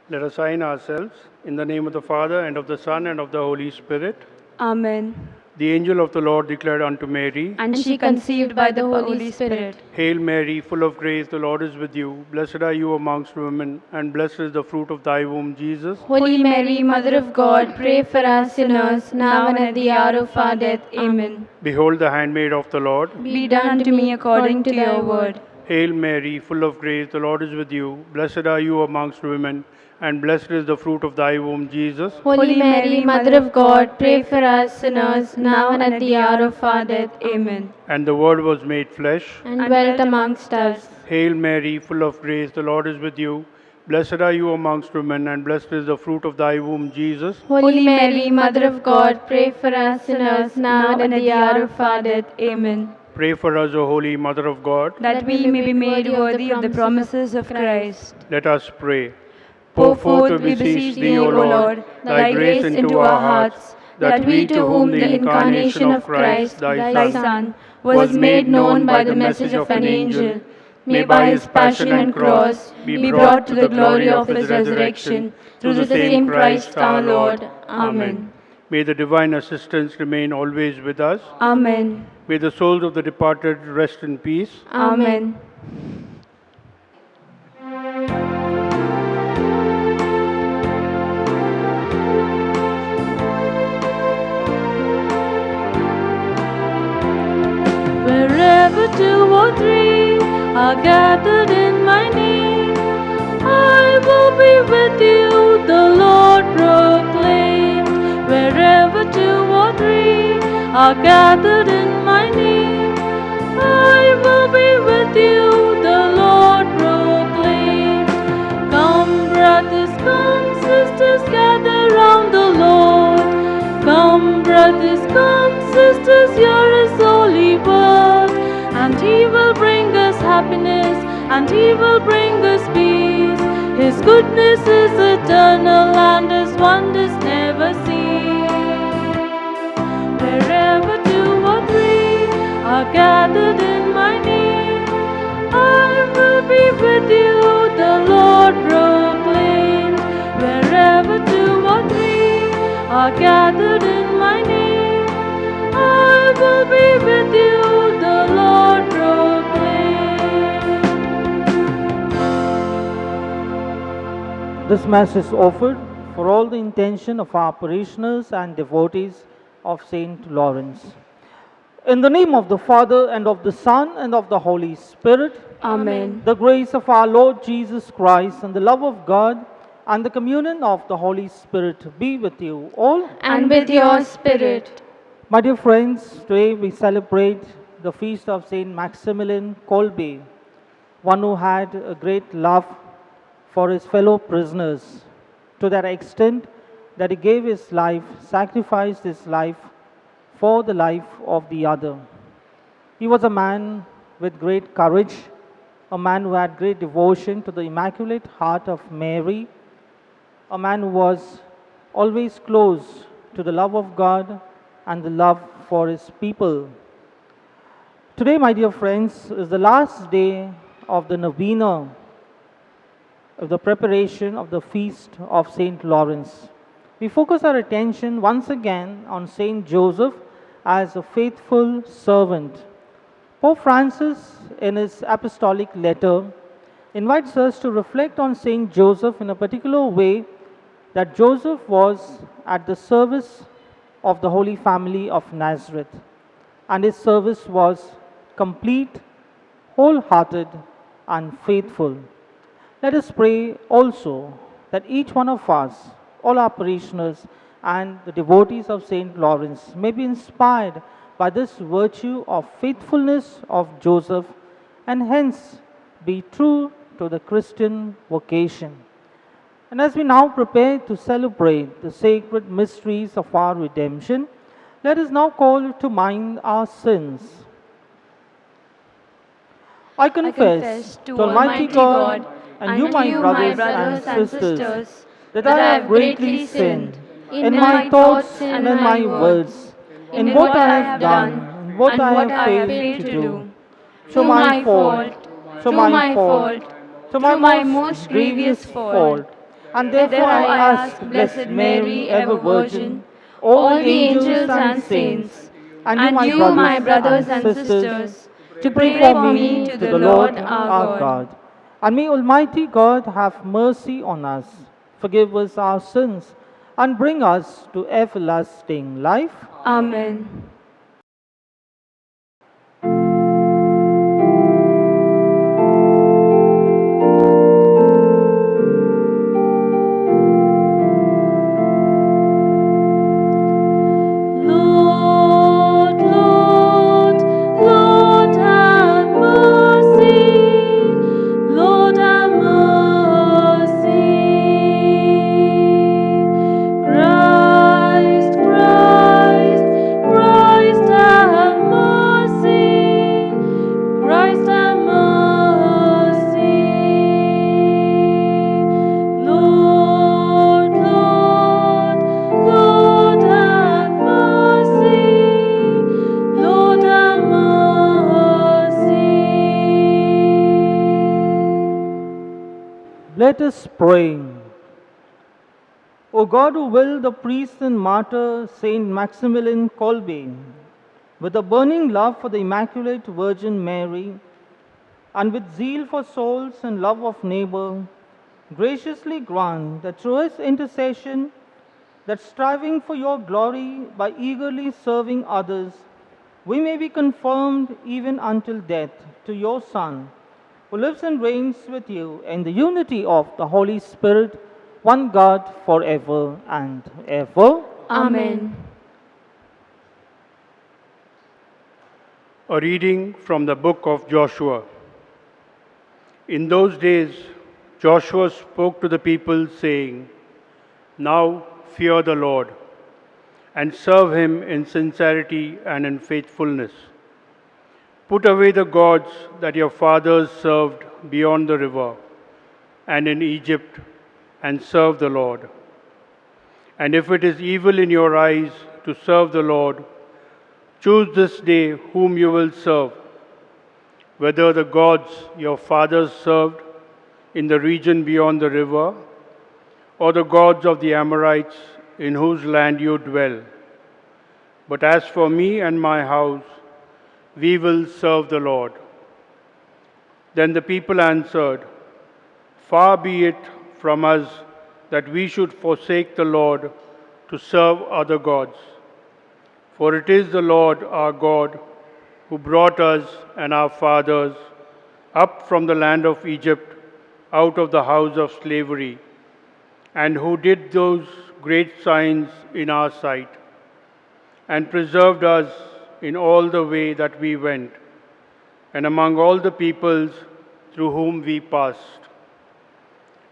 Let us sign ourselves in the name of the Father, and of the Son, and of the Holy Spirit. Amen. The angel of the Lord declared unto Mary, And she conceived by the Holy Spirit. Hail Mary, full of grace, the Lord is with you. Blessed are you amongst women, and blessed is the fruit of thy womb, Jesus. Holy Mary, Mother of God, pray for us sinners, now and at the hour of our death. Amen. Behold the handmaid of the Lord. Be done unto me according to your word. Hail Mary, full of grace, the Lord is with you. Blessed are you amongst women, and blessed is the fruit of thy womb, Jesus. Holy Mary, Mother of God, pray for us sinners, now and at the hour of our death. Amen. And the Word was made flesh. And dwelt amongst us. Hail Mary, full of grace, the Lord is with you. Blessed are you amongst women, and blessed is the fruit of thy womb, Jesus. Holy Mary, Mother of God, pray for us sinners, now and at the hour of our death. Amen. Pray for us, O Holy Mother of God. That we may be made worthy of the promises of Christ. Let us pray. Pour forth, we beseech thee, O Lord, thy grace into our hearts, that we to whom the incarnation of Christ, thy Son, was made known by the message of an angel, may by his passion and cross be brought to the glory of his resurrection, through the same Christ our Lord. Amen. May the divine assistance remain always with us. Amen. May the souls of the departed rest in peace. Amen. Wherever two or three are gathered in my name, I will be with you, the Lord proclaimed. Wherever two or three are gathered in my name, I will be with you, the Lord proclaimed. Come, brothers, come, sisters, gather round the Lord. Come, brothers, come, sisters, hear his holy word. And he will bring us happiness, and he will bring us peace. His goodness is eternal, and his wonders never cease. Wherever two or three are gathered in my name, I will be with you, the Lord proclaimed. Wherever two or three are gathered in my name, I will be with you, the Lord proclaimed. This Mass is offered for all the intention of our parishioners and devotees of Saint Lawrence. In the name of the Father, and of the Son, and of the Holy Spirit, Amen. the grace of our Lord Jesus Christ, and the love of God, and the communion of the Holy Spirit be with you all. And with your spirit. My dear friends, today we celebrate the feast of Saint Maximilian Kolbe, one who had a great love for his fellow prisoners, to that extent that he gave his life, sacrificed his life for the life of the other. He was a man with great courage, a man who had great devotion to the Immaculate Heart of Mary, a man who was always close to the love of God and the love for his people. Today, my dear friends, is the last day of the novena, of the preparation of the feast of Saint Lawrence. We focus our attention once again on Saint Joseph as a faithful servant. Pope Francis, in his apostolic letter, invites us to reflect on Saint Joseph in a particular way, that Joseph was at the service of the Holy Family of Nazareth, and his service was complete, wholehearted, and faithful. Let us pray also that each one of us, all our parishioners and the devotees of Saint Lawrence, may be inspired by this virtue of faithfulness of Joseph, and hence be true to the Christian vocation. And as we now prepare to celebrate the sacred mysteries of our redemption, let us now call to mind our sins. I confess to Almighty God and you, my brothers and sisters, that I have greatly sinned in my thoughts and in my words, in what I have done and what I have failed to do. Through my fault, through my most grievous fault, And therefore I ask Blessed Mary, ever Virgin, all the angels and saints, and you, my brothers and sisters, to pray for me to the Lord our God. And may Almighty God have mercy on us, forgive us our sins, and bring us to everlasting life. Amen. Lord, Lord, Lord, have mercy. Lord, have mercy. Christ, Christ, Christ, have mercy. Christ, have mercy. Lord, Lord, Lord, have mercy. Lord, have mercy. Let us pray. O God, who willed the priest and martyr Saint Maximilian Kolbe with a burning love for the Immaculate Virgin Mary and with zeal for souls and love of neighbor, graciously grant that through his intercession, that striving for your glory by eagerly serving others, we may be confirmed even until death to your Son, who lives and reigns with you in the unity of the Holy Spirit, one God, forever and ever. Amen. A reading from the book of Joshua. In those days, Joshua spoke to the people, saying, "Now fear the Lord, and serve him in sincerity and in faithfulness. Put away the gods that your fathers served beyond the river and in Egypt, and serve the Lord. And if it is evil in your eyes to serve the Lord, choose this day whom you will serve, whether the gods your fathers served in the region beyond the river, or the gods of the Amorites in whose land you dwell. But as for me and my house, we will serve the Lord." Then the people answered, "Far be it from us that we should forsake the Lord to serve other gods. For it is the Lord our God who brought us and our fathers up from the land of Egypt, out of the house of slavery, and who did those great signs in our sight, and preserved us in all the way that we went, and among all the peoples through whom we passed.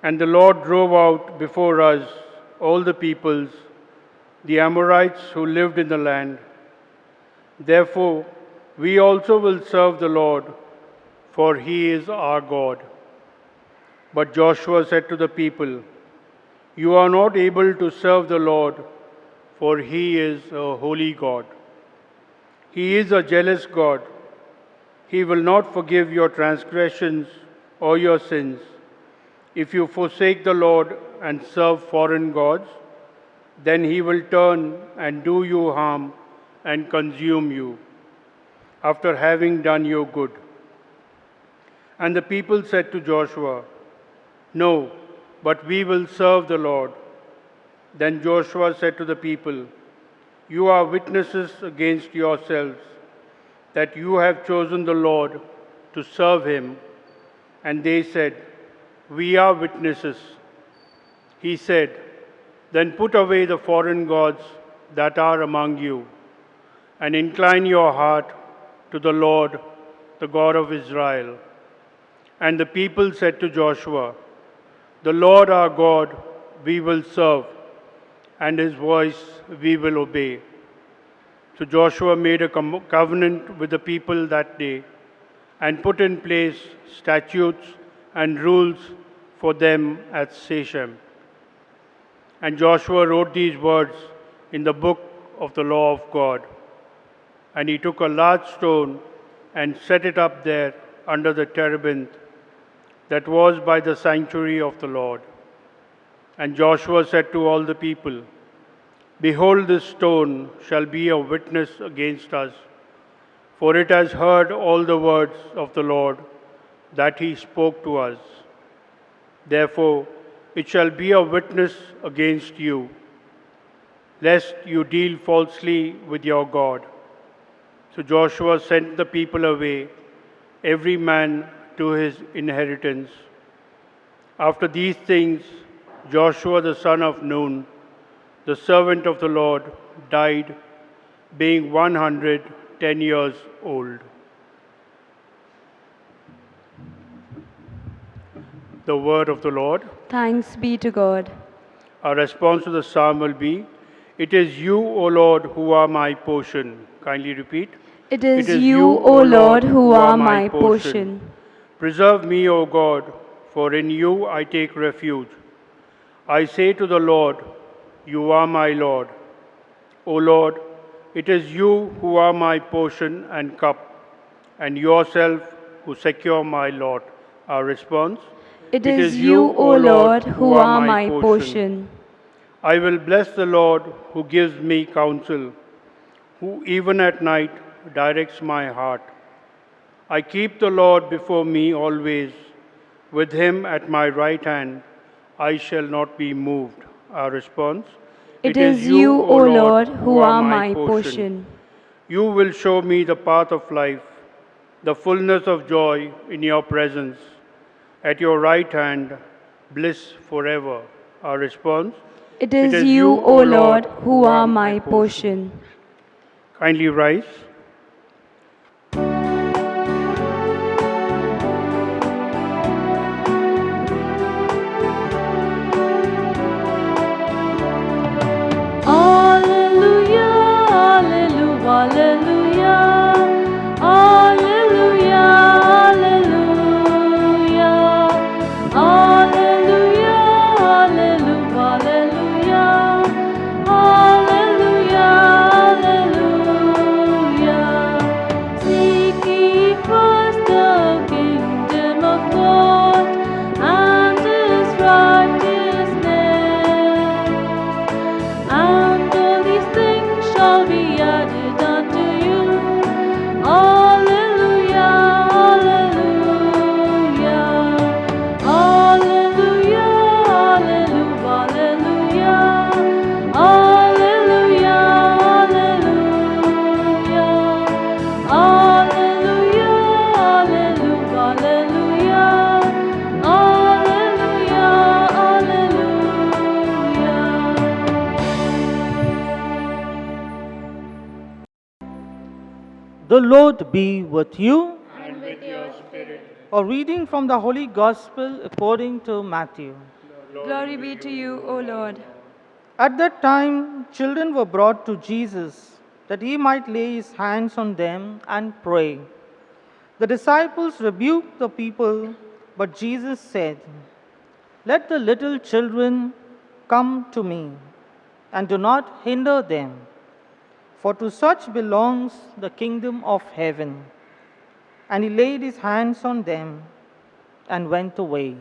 And the Lord drove out before us all the peoples, the Amorites who lived in the land. Therefore, we also will serve the Lord, for he is our God." But Joshua said to the people, "You are not able to serve the Lord, for he is a holy God. He is a jealous God. He will not forgive your transgressions or your sins. If you forsake the Lord and serve foreign gods, then he will turn and do you harm and consume you, after having done you good." And the people said to Joshua, "No, but we will serve the Lord." Then Joshua said to the people, "You are witnesses against yourselves that you have chosen the Lord to serve him." And they said, "We are witnesses." He said, "Then put away the foreign gods that are among you, and incline your heart to the Lord, the God of Israel." And the people said to Joshua, "The Lord our God we will serve, and his voice we will obey." So Joshua made a covenant with the people that day, and put in place statutes and rules for them at Shechem. And Joshua wrote these words in the book of the law of God. And he took a large stone and set it up there under the terebinth that was by the sanctuary of the Lord. And Joshua said to all the people, Behold, this stone shall be a witness against us, for it has heard all the words of the Lord that he spoke to us. Therefore, it shall be a witness against you, lest you deal falsely with your God. So Joshua sent the people away, every man to his inheritance. After these things, Joshua the son of Nun, the servant of the Lord, died, being 110 years old. The word of the Lord. Thanks be to God. Our response to the psalm will be, It is you, O Lord, who are my portion. Kindly repeat. It is you, O Lord, who are my portion. Preserve me, O God, for in you I take refuge. I say to the Lord, You are my Lord. O Lord, it is you who are my portion and cup, and yourself who secure my lot. Our response. It is you, O Lord, who are my portion. I will bless the Lord who gives me counsel, who even at night directs my heart. I keep the Lord before me always. With him at my right hand, I shall not be moved. Our response. It is you, O Lord, who are my portion. You will show me the path of life, the fullness of joy in your presence. At your right hand, bliss forever. Our response. It is you, O Lord, who are my portion. Kindly rise. Alleluia, alleluia, alleluia, alleluia, alleluia, alleluia, alleluia, alleluia, alleluia. Seek ye first the kingdom of God and his righteousness, and all these things shall be added unto you. Alleluia, alleluia, alleluia, alleluia, alleluia, alleluia, alleluia, alleluia, alleluia, alleluia, The Lord be with you. And with your spirit. A reading from the Holy Gospel according to Matthew. Glory be to you, O Lord. At that time, children were brought to Jesus that he might lay his hands on them and pray. The disciples rebuked the people, but Jesus said, Let the little children come to me, and do not hinder them, for to such belongs the kingdom of heaven. And he laid his hands on them and went away.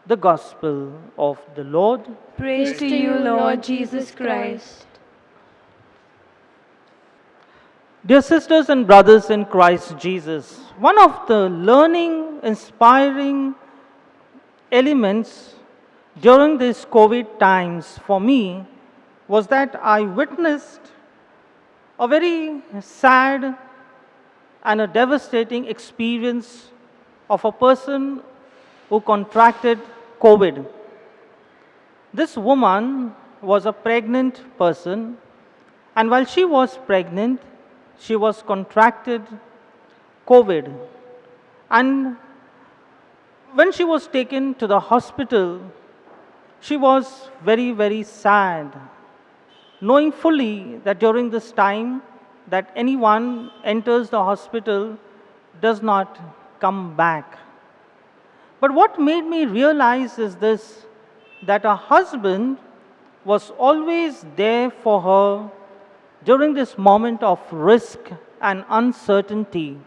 The Gospel of the Lord. Praise to you, Lord Jesus Christ. Dear sisters and brothers in Christ Jesus, one of the learning, inspiring elements during these COVID times for me was that I witnessed a very sad and a devastating experience of a person who contracted COVID. This woman was a pregnant person, and while she was pregnant, she was contracted COVID. And when she was taken to the hospital, she was very, very sad, knowing fully that during this time that anyone enters the hospital does not come back. But what made me realize is this, that her husband was always there for her during this moment of risk and uncertainty.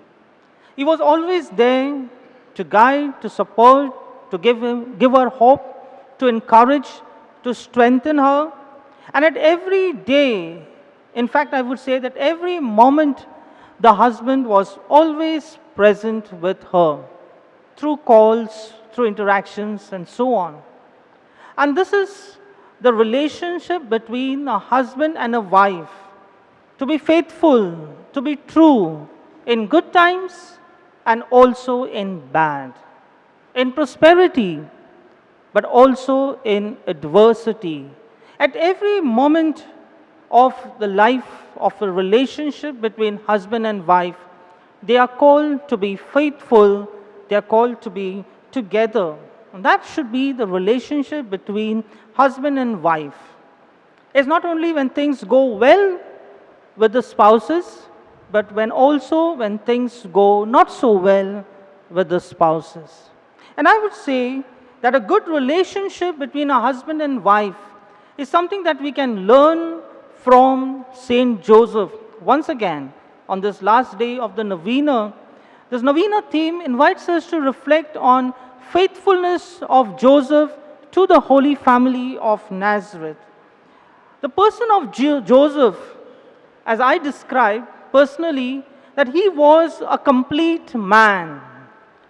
He was always there to guide, to support, to give her hope to encourage, to strengthen her. And at every day, in fact, I would say that every moment, the husband was always present with her through calls, through interactions, and so on. And this is the relationship between a husband and a wife, to be faithful, to be true in good times and also in bad, in prosperity, but also in adversity. At every moment of the life of a relationship between husband and wife, they are called to be faithful, they are called to be together. And that should be the relationship between husband and wife. It's not only when things go well with the spouses, but when things go not so well with the spouses. And I would say that a good relationship between a husband and wife is something that we can learn from Saint Joseph. Once again, on this last day of the novena, this novena theme invites us to reflect on faithfulness of Joseph to the Holy Family of Nazareth. The person of Joseph, as I described personally, that he was a complete man,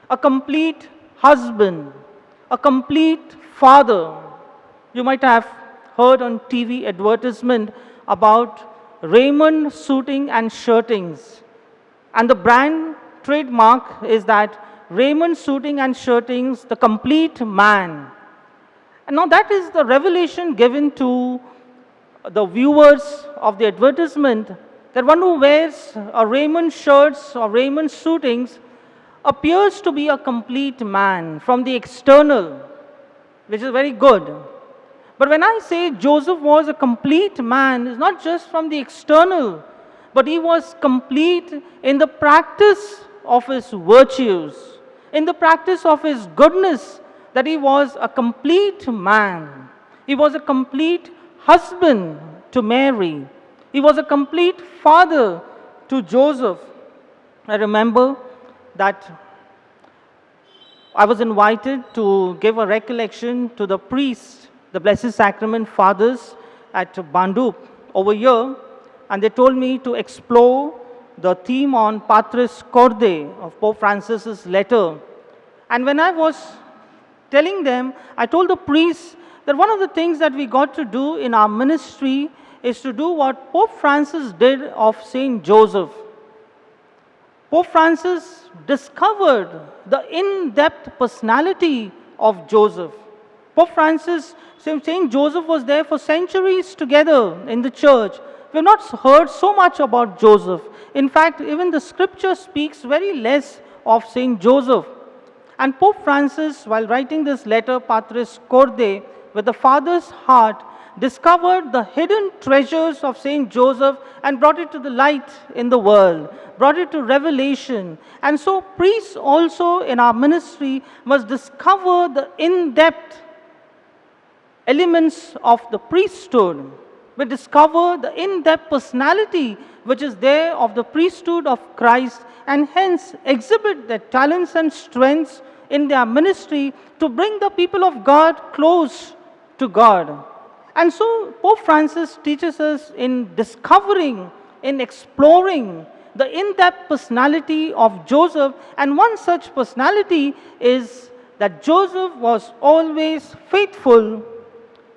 a complete husband, a complete father. You might have heard on TV advertisement about Raymond Suiting and Shirtings. And the brand trademark is that Raymond Suiting and Shirtings, the complete man. And now that is the revelation given to the viewers of the advertisement, that one who wears a Raymond shirts or Raymond suitings appears to be a complete man from the external, which is very good. But when I say Joseph was a complete man, it's not just from the external, but he was complete in the practice of his virtues, in the practice of his goodness, that he was a complete man. He was a complete husband to Mary. He was a complete father to Joseph. I remember that I was invited to give a recollection to the priests, the Blessed Sacrament Fathers at Bandup over here, and they told me to explore the theme on Patris Corde of Pope Francis's letter. And when I was telling them, I told the priests that one of the things that we got to do in our ministry is to do what Pope Francis did of Saint Joseph. Pope Francis discovered the in-depth personality of Joseph. Pope Francis, Saint Joseph was there for centuries together in the church. We have not heard so much about Joseph. In fact, even the scripture speaks very less of Saint Joseph. And Pope Francis, while writing this letter, Patris Corde, with the Father's heart, discovered the hidden treasures of Saint Joseph and brought it to the light in the world, brought it to revelation. And so priests also in our ministry must discover the in-depth elements of the priesthood. We discover the in-depth personality which is there of the priesthood of Christ, and hence exhibit their talents and strengths in their ministry to bring the people of God close to God. And so Pope Francis teaches us in discovering, in exploring the in-depth personality of Joseph, and one such personality is that Joseph was always faithful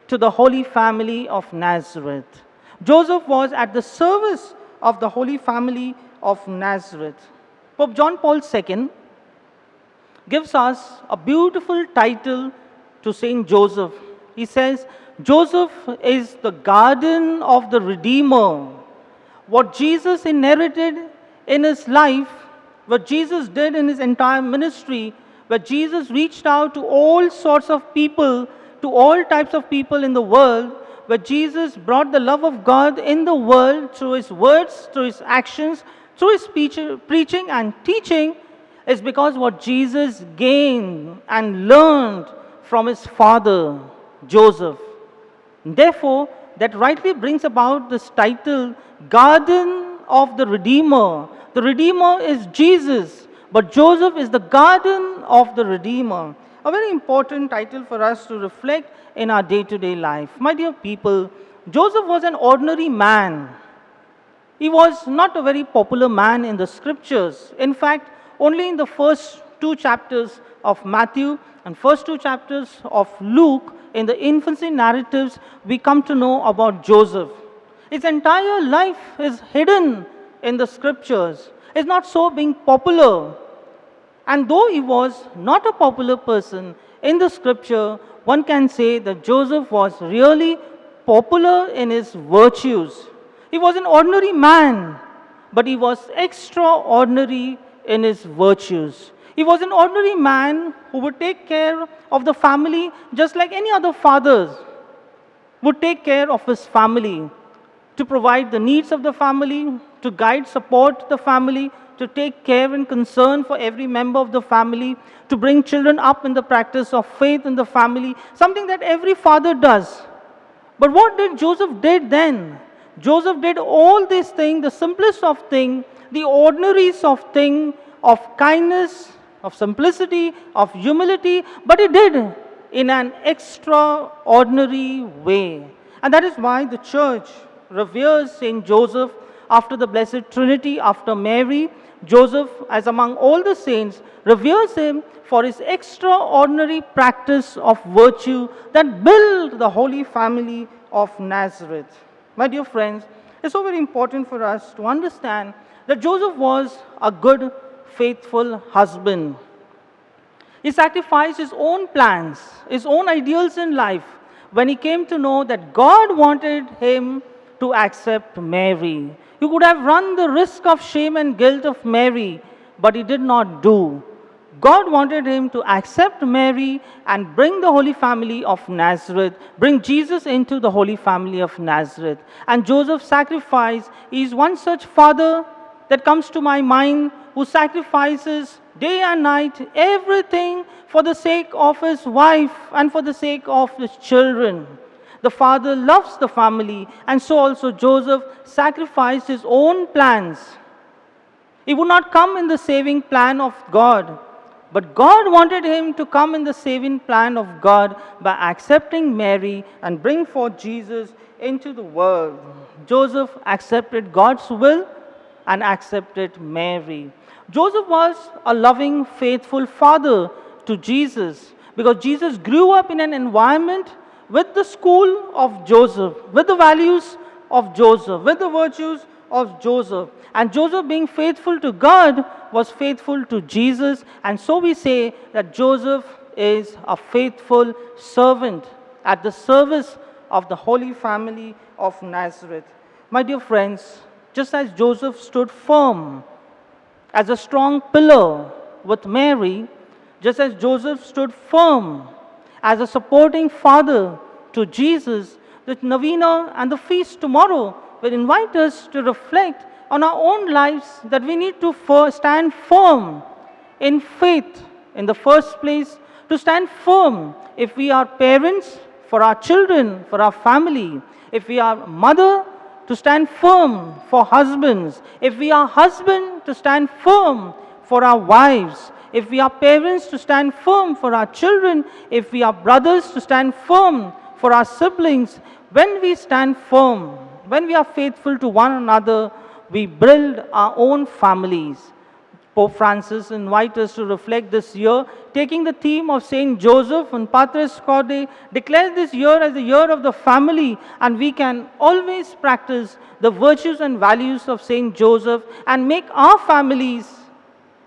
to the Holy Family of Nazareth. Joseph was at the service of the Holy Family of Nazareth. Pope John Paul II gives us a beautiful title to Saint Joseph. He says, Joseph is the garden of the Redeemer. What Jesus inherited in his life, what Jesus did in his entire ministry, where Jesus reached out to all sorts of people, to all types of people in the world, where Jesus brought the love of God in the world through his words, through his actions, through his preaching and teaching, is because what Jesus gained and learned from his father, Joseph. Therefore, that rightly brings about this title, Garden of the Redeemer. The Redeemer is Jesus, but Joseph is the garden of the Redeemer. a very important title for us to reflect in our day-to-day life. My dear people, Joseph was an ordinary man. He was not a very popular man in the scriptures. In fact, only in the first two chapters of Matthew and first two chapters of Luke, in the infancy narratives, we come to know about Joseph. His entire life is hidden in the scriptures. It's not so being popular. And though he was not a popular person in the scripture, one can say that Joseph was really popular in his virtues. He was an ordinary man, but he was extraordinary in his virtues. He was an ordinary man who would take care of the family just like any other fathers would take care of his family, to provide the needs of the family, to guide, support the family, to take care and concern for every member of the family, to bring children up in the practice of faith in the family, something that every father does. But what did Joseph did then? Joseph did all these things, the simplest of things, the ordinaries of things, of kindness, of simplicity, of humility, but he did in an extraordinary way. And that is why the church reveres Saint Joseph after the Blessed Trinity, after Mary. Joseph, as among all the saints, reveres him for his extraordinary practice of virtue that built the Holy Family of Nazareth. My dear friends, it's so very important for us to understand that Joseph was a good, faithful husband. He sacrificed his own plans, his own ideals in life, when he came to know that God wanted him to accept Mary. He could have run the risk of shame and guilt of Mary, but he did not do. God wanted him to accept Mary and bring the Holy Family of Nazareth, bring Jesus into the Holy Family of Nazareth. And Joseph's sacrifice is one such father that comes to my mind, who sacrifices day and night everything for the sake of his wife and for the sake of his children. The father loves the family, and so also Joseph sacrificed his own plans. He would not come in the saving plan of God, but God wanted him to come in the saving plan of God by accepting Mary and bring forth Jesus into the world. Joseph accepted God's will and accepted Mary. Joseph was a loving, faithful father to Jesus, because Jesus grew up in an environment with the school of Joseph, with the values of Joseph, with the virtues of Joseph. And Joseph, being faithful to God, was faithful to Jesus. And so we say that Joseph is a faithful servant at the service of the Holy Family of Nazareth. My dear friends, just as Joseph stood firm as a strong pillar with Mary, just as Joseph stood firm as a supporting father to Jesus, the novena and the feast tomorrow will invite us to reflect on our own lives, that we need to stand firm in faith in the first place, to stand firm if we are parents, for our children, for our family, if we are mother, to stand firm for husbands, if we are husband, to stand firm for our wives, if we are parents, to stand firm for our children, if we are brothers, to stand firm for our siblings. When we stand firm, when we are faithful to one another, we build our own families. Pope Francis invites us to reflect this year, taking the theme of Saint Joseph and Patris Corde, declare this year as the year of the family, and we can always practice the virtues and values of Saint Joseph and make our families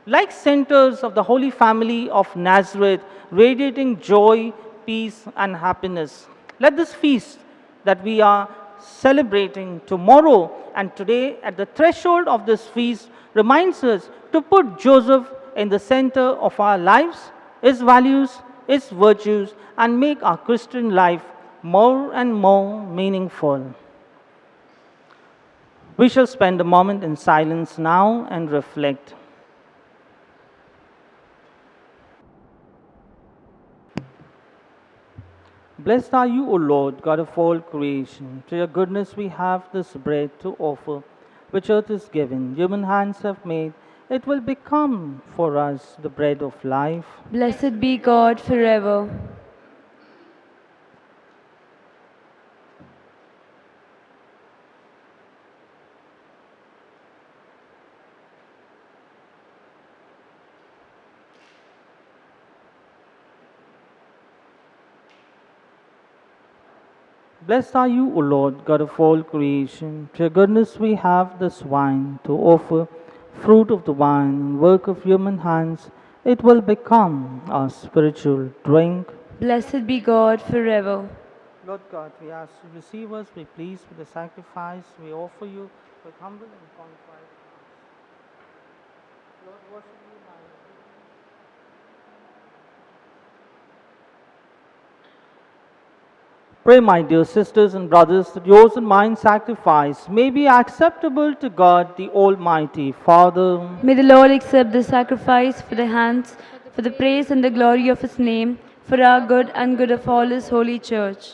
like centers of the Holy Family of Nazareth, radiating joy, peace, and happiness. Let this feast that we are celebrating tomorrow and today at the threshold of this feast reminds us to put Joseph in the center of our lives, his values, his virtues, and make our Christian life more and more meaningful. We shall spend a moment in silence now and reflect. Blessed are you, O Lord, God of all creation. To your goodness we have this bread to offer, which earth is given, human hands have made. it will become for us the bread of life. Blessed be God forever. Blessed are you, O Lord, God of all creation. To your goodness we have this wine to offer, fruit of the vine, work of human hands. It will become our spiritual drink. Blessed be God forever. Lord God, we ask you to receive us, be pleased with the sacrifice we offer you with humble and contrite hearts. Lord, worship you by Pray, my dear sisters and brothers, that yours and mine sacrifice may be acceptable to God, the Almighty Father. May the Lord accept the sacrifice for the hands, for the praise and the glory of his name, for our good and good of all his holy church.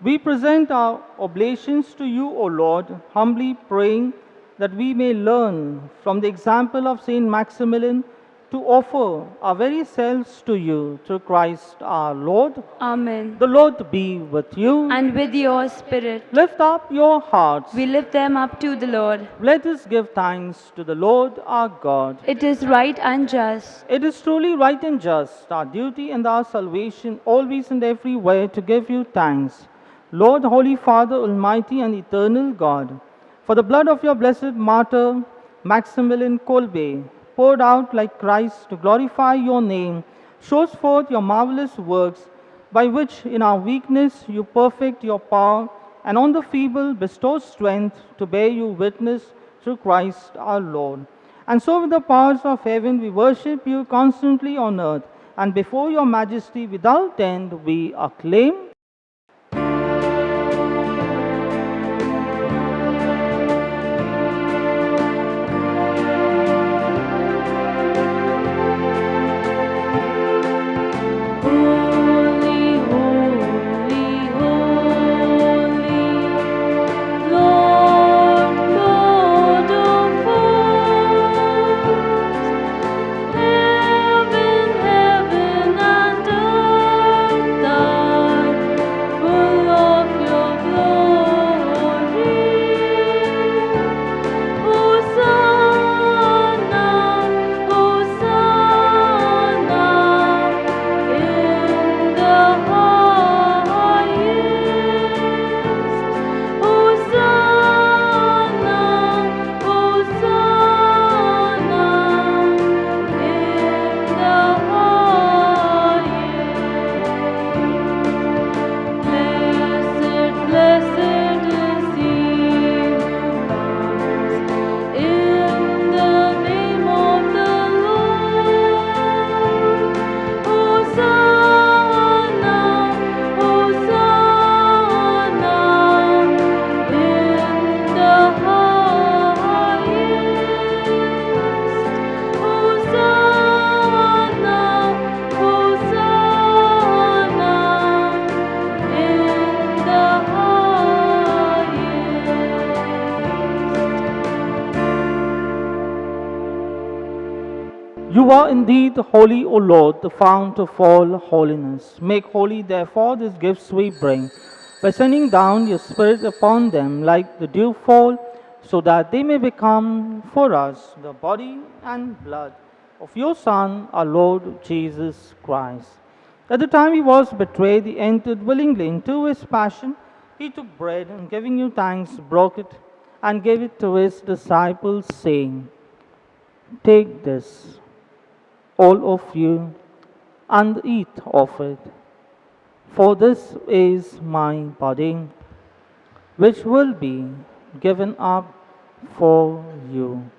We present our oblations to you, O Lord, humbly praying that we may learn from the example of Saint Maximilian to offer our very selves to you through Christ our Lord. Amen. The Lord be with you. And with your spirit, Lift up your hearts. we lift them up to the Lord. Let us give thanks to the Lord our God. It is right and just. It is truly right and just, our duty and our salvation, always and everywhere to give you thanks, Lord, Holy Father, Almighty and Eternal God, for the blood of your blessed martyr, Maximilian Kolbe, poured out like Christ to glorify your name, shows forth your marvelous works, by which in our weakness you perfect your power, and on the feeble bestow strength to bear you witness through Christ our Lord. And so with the powers of heaven we worship you constantly on earth, and before your majesty without end we acclaim. Holy, holy, holy, Lord God of hosts. Heaven, heaven and earth are full of your glory. Hosanna, Hosanna in the highest. Hosanna, Hosanna in the highest. Blessed, blessed is he who comes in the name of the Lord. Hosanna, Hosanna in the highest. Hosanna, Hosanna in the highest. You are indeed holy, O Lord, the fount of all holiness. Make holy, therefore, these gifts we bring, by sending down your Spirit upon them like the dewfall, so that they may become for us the body and blood of your Son, our Lord Jesus Christ. At the time he was betrayed, he entered willingly into his passion. He took bread, and giving you thanks, broke it, and gave it to his disciples, saying, Take this, all of you, and eat of it. For this is my body, which will be given up for you.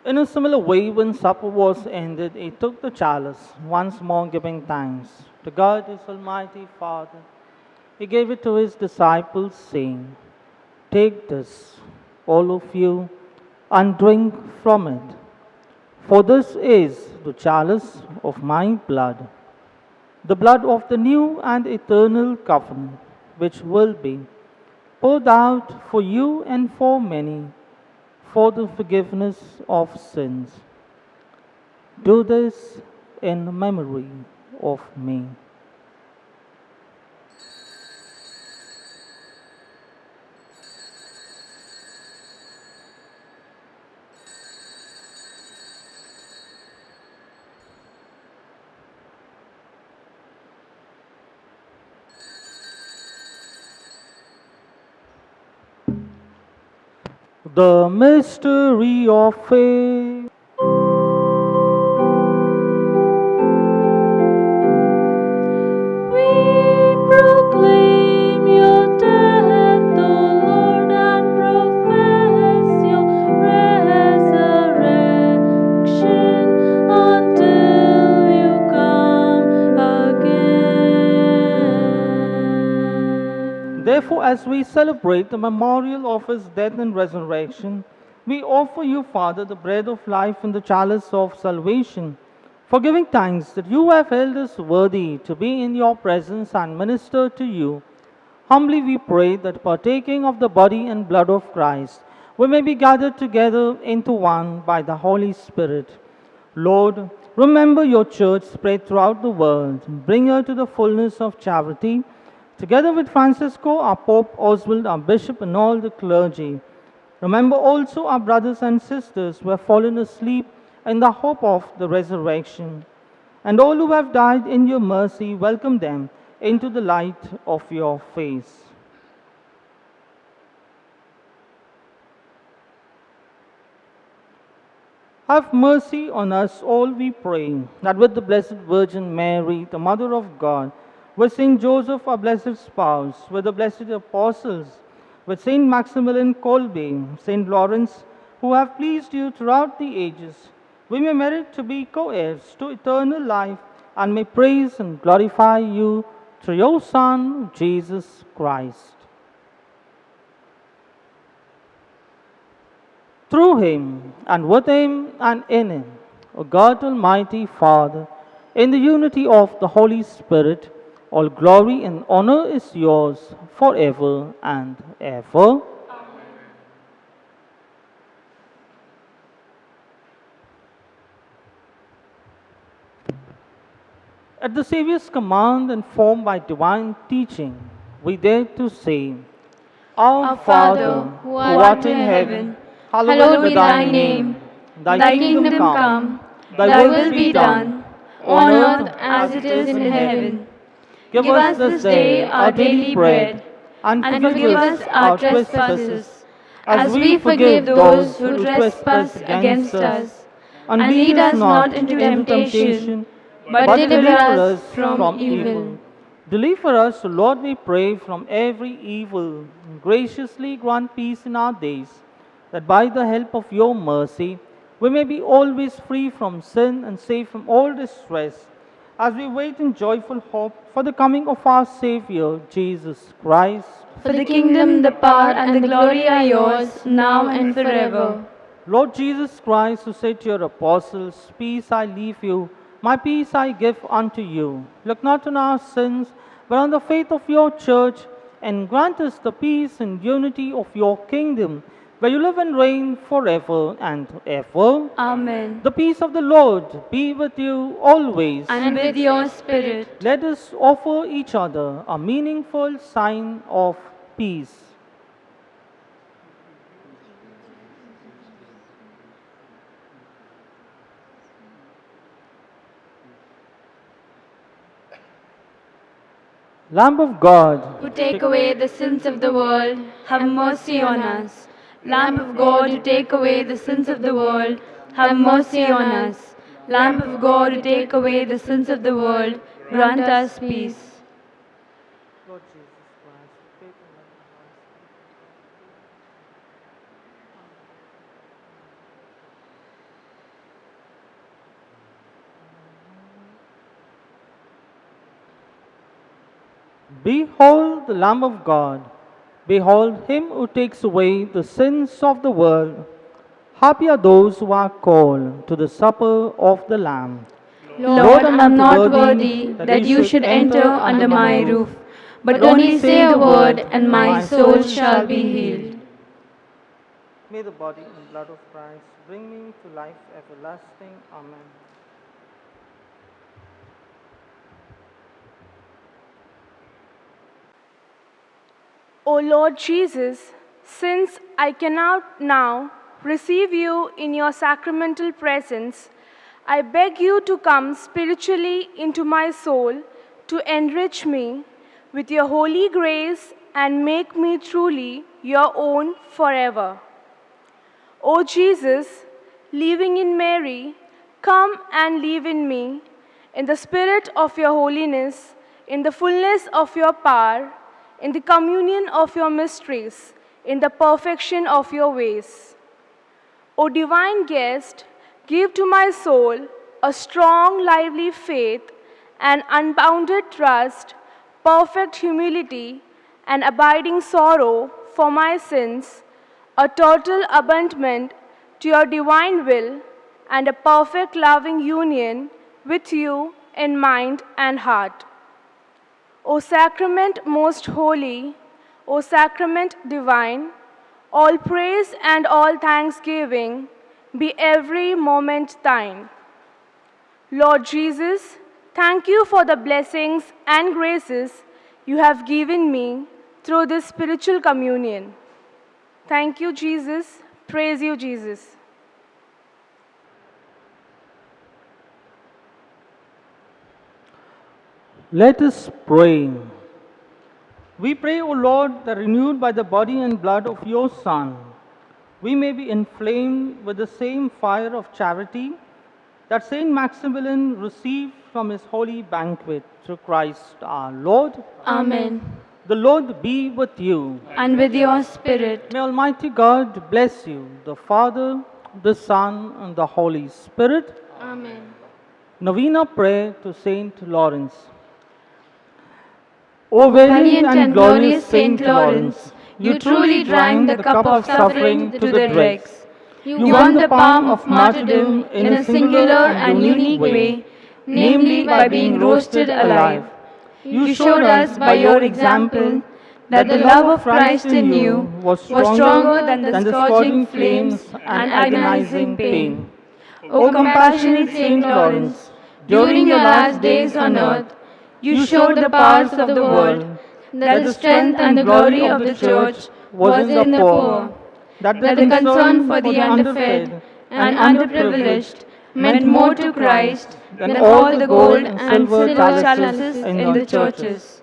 In a similar way, when supper was ended, he took the chalice, once more giving thanks to God his Almighty Father. He gave it to his disciples, saying, "Take this, all of you, and drink from it. For this is the chalice of my blood, the blood of the new and eternal covenant, which will be poured out for you and for many for the forgiveness of sins. Do this in memory of me." The mystery of faith. We proclaim your death, O Lord, and profess your resurrection until you come again. Therefore, as we celebrate the memorial of his death and resurrection, we offer you, Father, the bread of life and the chalice of salvation, for giving thanks that you have held us worthy to be in your presence and minister to you. Humbly we pray that partaking of the body and blood of Christ, we may be gathered together into one by the Holy Spirit. Lord, remember your church spread throughout the world and bring her to the fullness of charity, together with Francisco, our Pope, Oswald, our Bishop, and all the clergy. Remember also our brothers and sisters who have fallen asleep in the hope of the resurrection. And all who have died in your mercy, welcome them into the light of your face. Have mercy on us all, we pray, that with the Blessed Virgin Mary, the Mother of God, with Saint Joseph, our blessed spouse, with the blessed apostles, with Saint Maximilian Kolbe, Saint Lawrence, who have pleased you throughout the ages, we may merit to be co-heirs to eternal life and may praise and glorify you through your Son, Jesus Christ. Through him, and with him, and in him, O God Almighty Father, in the unity of the Holy Spirit, all glory and honor is yours forever and ever. At the Saviour's command and formed by divine teaching, we dare to say, Our Father, who art in heaven, hallowed be thy name. Thy kingdom come, thy will be done, on earth as it is in heaven. Give us this day our daily bread, and forgive us our trespasses, as we forgive those who trespass against us. And lead us not into temptation, but deliver us from evil. Deliver us, O Lord, we pray, from every evil, and graciously grant peace in our days, that by the help of your mercy we may be always free from sin and safe from all distress, as we wait in joyful hope for the coming of our Savior, Jesus Christ. For the kingdom, the power, and the glory are yours, now and forever. Lord Jesus Christ, who said to your apostles, Peace I leave you, my peace I give unto you. Look not on our sins, but on the faith of your church, and grant us the peace and unity of your kingdom, where you live and reign forever and ever. Amen. The peace of the Lord be with you always. And with your spirit. Let us offer each other a meaningful sign of peace. Lamb of God, Who take away the sins of the world, have mercy on us. Lamb of God, who take away the sins of the world, have mercy on us. Lamb of God, who take away the sins of the world, grant us peace. Lord Jesus Christ, take away Behold the Lamb of God. Behold him who takes away the sins of the world. Happy are those who are called to the supper of the Lamb. Lord, I am not worthy that you should enter under my roof, but only say a word, and my soul shall be healed. May the body and blood of Christ bring me to life everlasting. Amen. O Lord Jesus, since I cannot now receive you in your sacramental presence, I beg you to come spiritually into my soul to enrich me with your holy grace and make me truly your own forever. O Jesus, living in Mary, come and live in me, in the spirit of your holiness, in the fullness of your power, in the communion of your mysteries, in the perfection of your ways. O divine guest, give to my soul a strong, lively faith, and unbounded trust, perfect humility, and abiding sorrow for my sins, a total abandonment to your divine will, and a perfect loving union with you in mind and heart. O sacrament most holy, O sacrament divine, all praise and all thanksgiving be every moment thine. Lord Jesus, thank you for the blessings and graces you have given me through this spiritual communion. Thank you, Jesus. Praise you, Jesus. Let us pray. We pray, O Lord, that renewed by the body and blood of your Son, we may be inflamed with the same fire of charity that Saint Maximilian received from his holy banquet through Christ our Lord. Amen. The Lord be with you. And with your spirit. May Almighty God bless you, the Father, the Son, and the Holy Spirit. Amen. Novena prayer to Saint Lawrence. O valiant and glorious Saint Lawrence, you truly drank the cup of suffering to the dregs. You won the palm of martyrdom in a singular and unique way, namely by being roasted alive. You showed us by your example that the love of Christ in you was stronger than the scorching flames and agonizing pain. O compassionate Saint Lawrence, during your last days on earth, you showed the powers of the world that the strength and the glory of the Church was in the poor, that the concern for the underfed and underprivileged meant more to Christ than all the gold and silver chalices in the churches.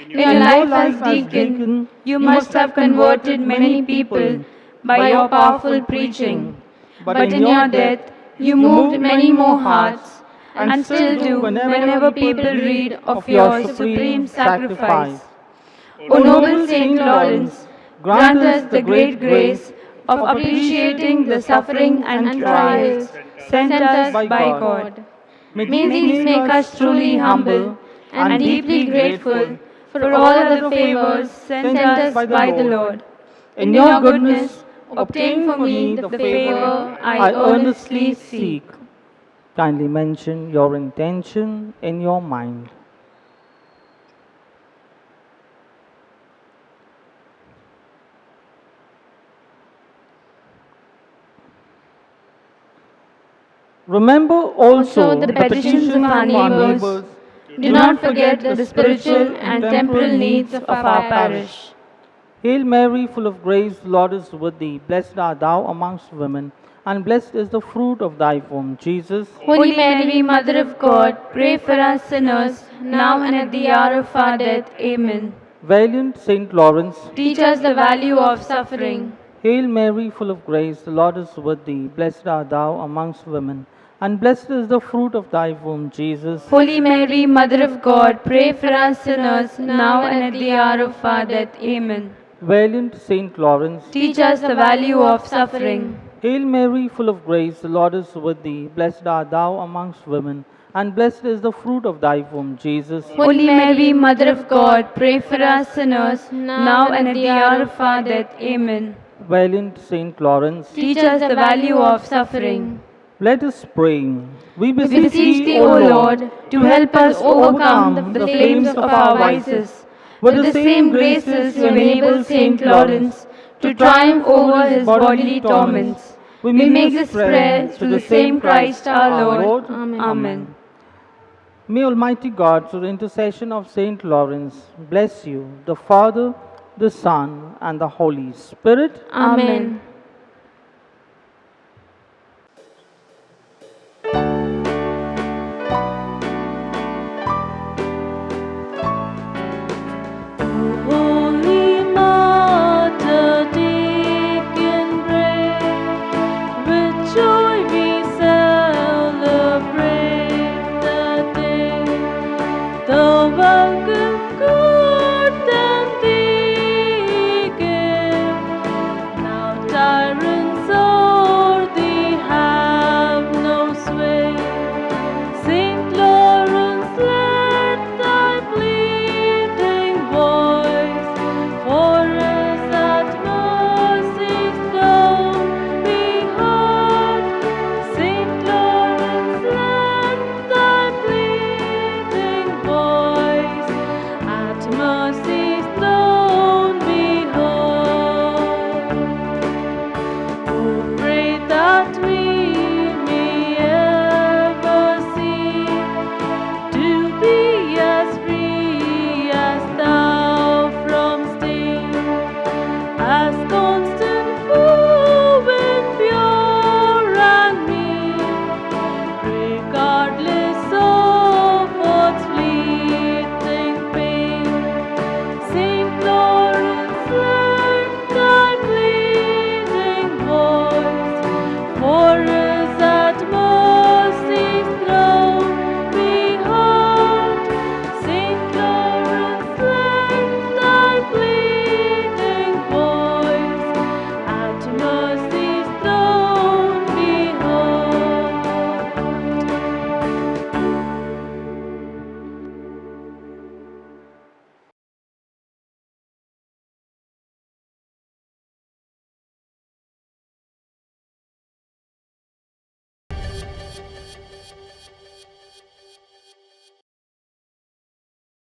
In your life as deacon, you must have converted many people by your powerful preaching, but in your death, you moved many more hearts and still do whenever people read of your supreme sacrifice. O noble Saint Lawrence, grant us the great grace of appreciating the suffering and trials sent us by God. May these make us truly humble and deeply grateful for all other favors sent us by the Lord. In your goodness, obtain for me the favor I earnestly seek. Kindly mention your intention in your mind. Remember also the petitions of our neighbors. Do not forget the spiritual and temporal needs of our parish. Hail Mary, full of grace, the Lord is with thee. Blessed art thou amongst women, and blessed is the fruit of thy womb, Jesus. Holy Mary, Mother of God, pray for us sinners, now and at the hour of our death. Amen. Valiant Saint Lawrence, Teach us the value of suffering. Hail Mary, full of grace, the Lord is with thee. Blessed art thou amongst women, and blessed is the fruit of thy womb, Jesus. Holy Mary, Mother of God, pray for us sinners, now and at the hour of our death. Amen. Valiant Saint Lawrence, Teach us the value of suffering. Hail Mary, full of grace, the Lord is with thee. Blessed art thou amongst women, and blessed is the fruit of thy womb, Jesus. Holy Mary, Mother of God, pray for us sinners, now and at the hour of our death. Amen. Valiant Saint Lawrence, Teach us the value of suffering. let us pray. We We beseech beseech thee, O Lord, to help us overcome the flames of our vices. With the same graces you enable Saint Lawrence to triumph over his bodily torments. We make this prayer through the same Christ our Lord. Amen. May Almighty God, through the intercession of Saint Lawrence, bless you, the Father, the Son, and the Holy Spirit. Amen.